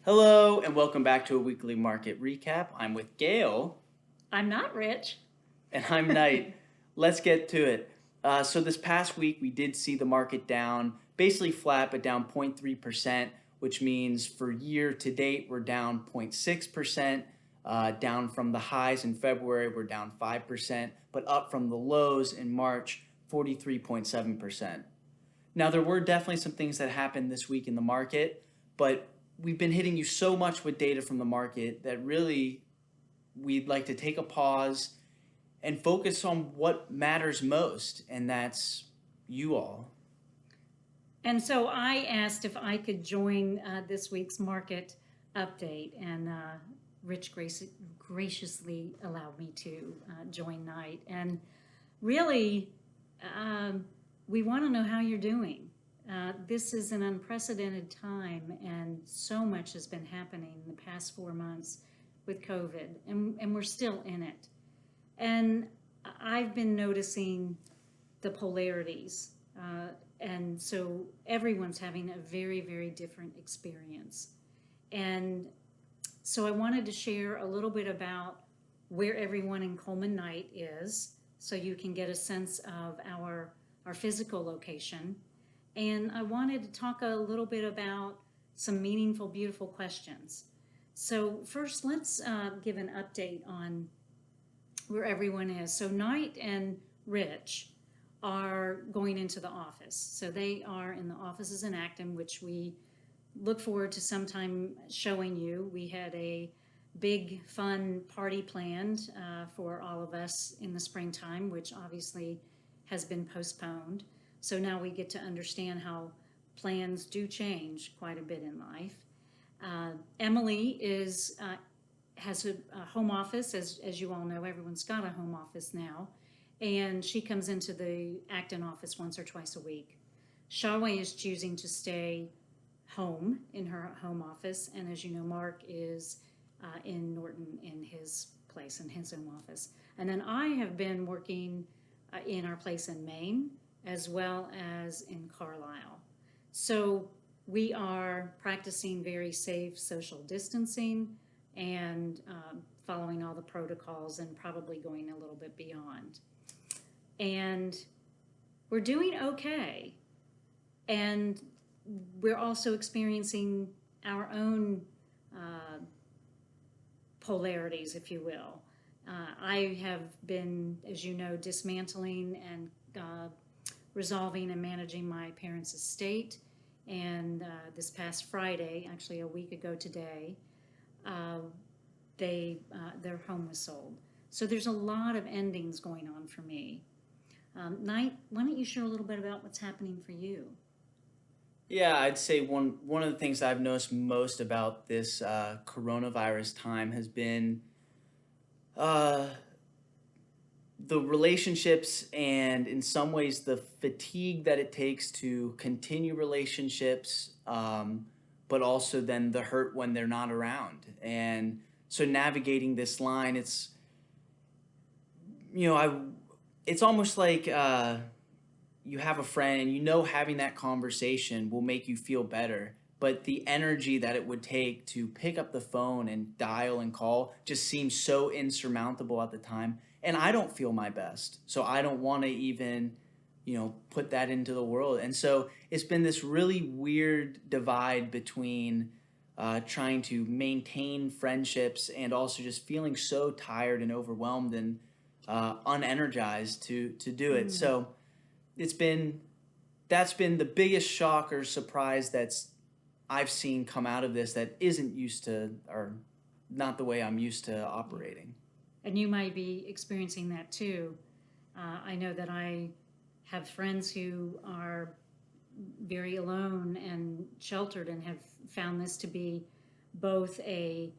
Hello and welcome back to a weekly market recap. I'm with Gail I'm not rich. and I'm Knight. Let's get to it. So this past week we did see the market down, basically flat, but down 0.3%, which means for year to date we're down 0.6%, down from the highs in February we're down 5%, but up from the lows in March 43.7%. Now, there were definitely some things that happened this week in the market, but we've been hitting you so much with data from the market that really we'd like to take a pause and focus on what matters most, and that's you all. And so I asked if I could join this week's market update, and Rich graciously allowed me to join Knight. And really, um, we want to know how you're doing. This is an unprecedented time, and so much has been happening in the past 4 months with COVID, and we're still in it. And I've been noticing the polarities. And so everyone's having a very, very different experience. And so I wanted to share a little bit about where everyone in Coleman Knight is so you can get a sense of our physical location. And I wanted to talk a little bit about some meaningful, beautiful questions. So, first, let's give an update on where everyone is. So Knight and Rich are going into the office. So they are in the offices in Acton, which we look forward to sometime showing you. We had a big fun party planned for all of us in the springtime, which obviously has been postponed. So now we get to understand how plans do change quite a bit in life. Emily is has a home office, as you all know, everyone's got a home office now, and she comes into the Acton office once or twice a week. Shawway is choosing to stay home in her home office, and as you know, Mark is in Norton in his place, in his home office. And then I have been working in our place in Maine as well as in Carlisle. So we are practicing very safe social distancing and following all the protocols and probably going a little bit beyond. And we're doing okay. And we're also experiencing our own polarities, if you will. I have been, as you know, dismantling and resolving and managing my parents' estate. And this past Friday, actually a week ago today, uh, their home was sold. So there's a lot of endings going on for me. Knight, why don't you share a little bit about what's happening for you? Yeah, I'd say one of the things I've noticed most about this coronavirus time has been uh, the relationships and in some ways the fatigue that it takes to continue relationships, but also then the hurt when they're not around. And so navigating this line, you know I it's almost like you have a friend and you know having that conversation will make you feel better, but the energy that it would take to pick up the phone and dial and call just seems so insurmountable at the time, and I don't feel my best, so I don't want to even put that into the world. And so it's been this really weird divide between trying to maintain friendships and also just feeling so tired and overwhelmed and unenergized to do it. Mm. So it's been that's been the biggest shock or surprise that's I've seen come out of this that isn't used to, or not the way I'm used to operating. And you might be experiencing that too. I know that I have friends who are very alone and sheltered and have found this to be both a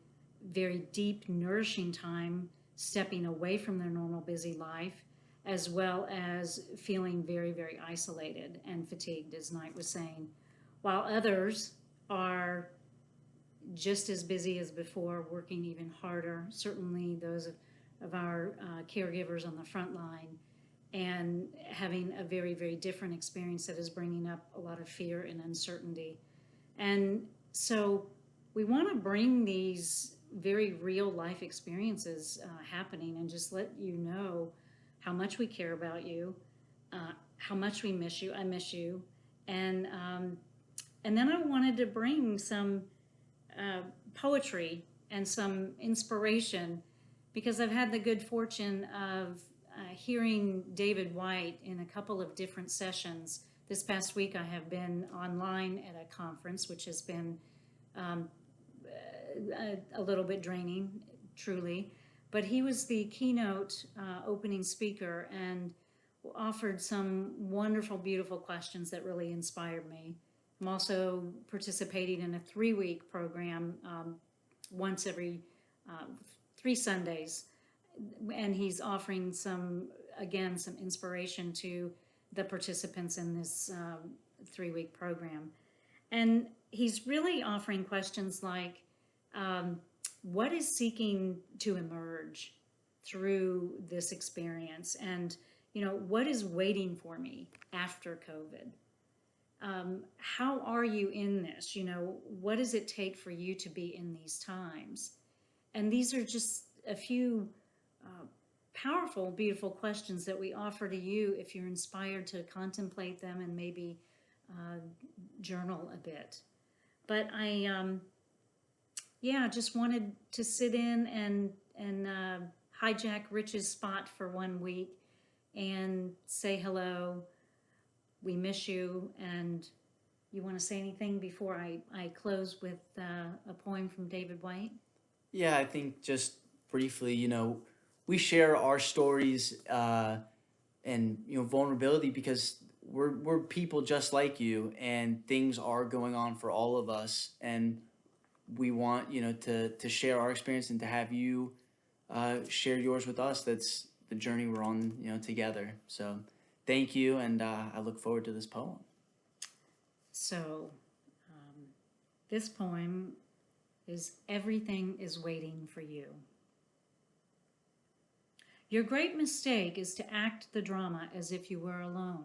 very deep, nourishing time stepping away from their normal busy life, as well as feeling very, very isolated and fatigued, as Knight was saying, while others are just as busy as before, working even harder. Certainly, those of our caregivers on the front line, and having a very, very different experience that is bringing up a lot of fear and uncertainty. And so we want to bring these very real life experiences happening and just let you know how much we care about you, how much we miss you. I miss you, and and then I wanted to bring some poetry and some inspiration because I've had the good fortune of hearing David White in a couple of different sessions. This past week, I have been online at a conference, which has been um, a little bit draining, truly. But he was the keynote opening speaker and offered some wonderful, beautiful questions that really inspired me. I'm also participating in a 3-week program once every 3 Sundays. And he's offering some, again, some inspiration to the participants in this 3-week program. And he's really offering questions like, what is seeking to emerge through this experience? And, you know, what is waiting for me after COVID? How are you in this? You know, what does it take for you to be in these times? And these are just a few powerful, beautiful questions that we offer to you if you're inspired to contemplate them and maybe journal a bit. But I, yeah, just wanted to sit in and hijack Rich's spot for 1 week and say hello. We miss you. And you want to say anything before I close with a poem from David White? Yeah, I think just briefly, you know, we share our stories and you know vulnerability because we're people just like you, and things are going on for all of us, and we want you know to share our experience and to have you share yours with us. That's the journey we're on, you know, together. So thank you, and I look forward to this poem. So this poem is Everything is Waiting for You. Your great mistake is to act the drama as if you were alone,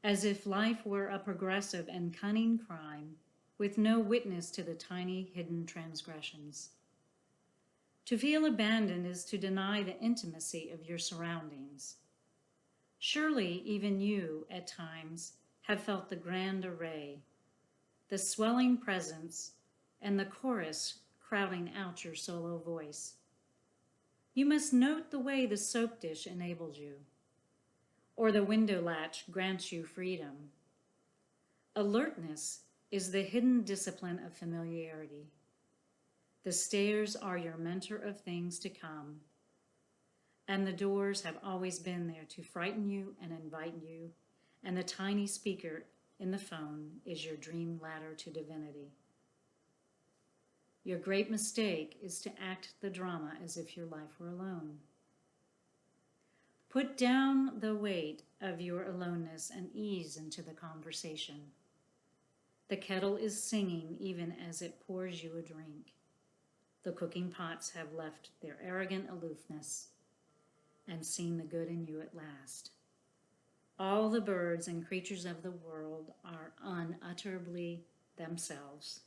as if life were a progressive and cunning crime with no witness to the tiny hidden transgressions. To feel abandoned is to deny the intimacy of your surroundings. Surely even you, at times, have felt the grand array, the swelling presence, and the chorus crowding out your solo voice. You must note the way the soap dish enables you, or the window latch grants you freedom. Alertness is the hidden discipline of familiarity. The stairs are your mentor of things to come, and the doors have always been there to frighten you and invite you, and the tiny speaker in the phone is your dream ladder to divinity. Your great mistake is to act the drama as if your life were alone. Put down the weight of your aloneness and ease into the conversation. The kettle is singing even as it pours you a drink. The cooking pots have left their arrogant aloofness and seen the good in you at last. All the birds and creatures of the world are unutterably themselves.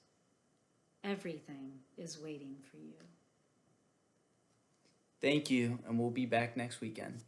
Everything is waiting for you. Thank you, and we'll be back next weekend.